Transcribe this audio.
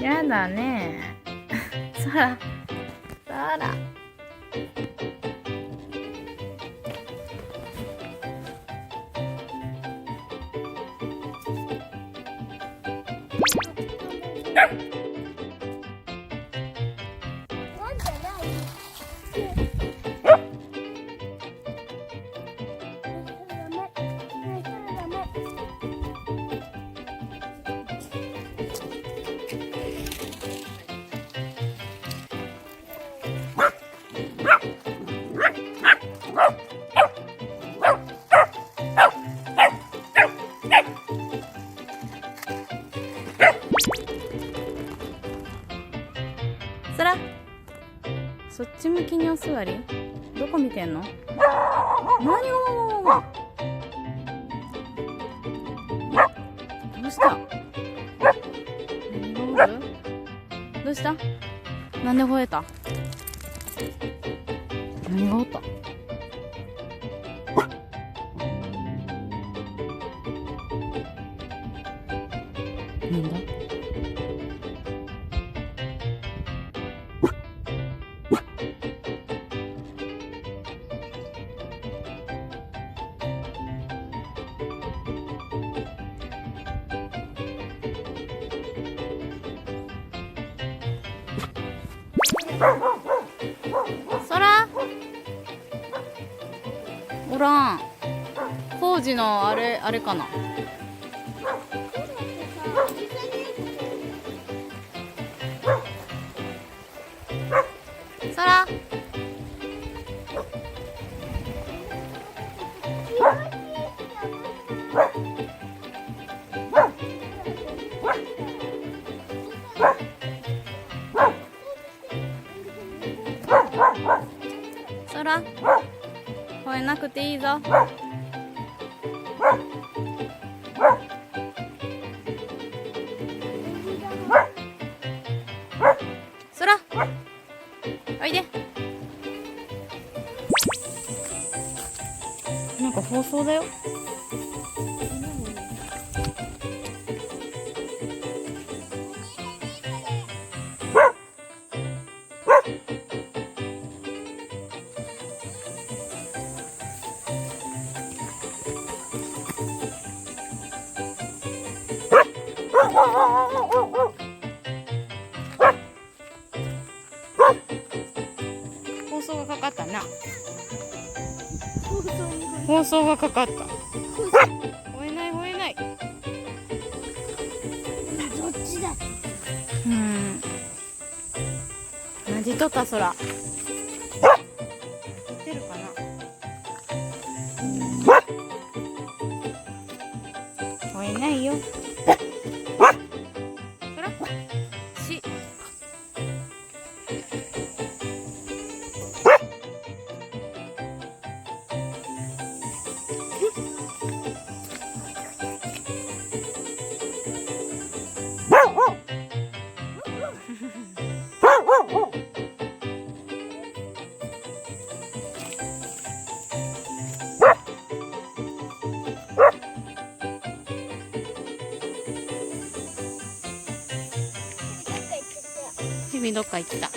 やだね。そら、そら。そら、そっち向きにお座り。どこ見てんの？何を？どうした？何がおる？どうした？なんで吠えた？何がおった？なんだ？そらおらん。工事のあれかな。そらそら、吠えなくていいぞ。そら、おいで。なんか放送だよ。放送がかかったな。放送がかかった。吠えない吠えない。どっちだ。何時とったそら。撮ってるかな。吠えないよ。そら。し。ヘビどっか行った。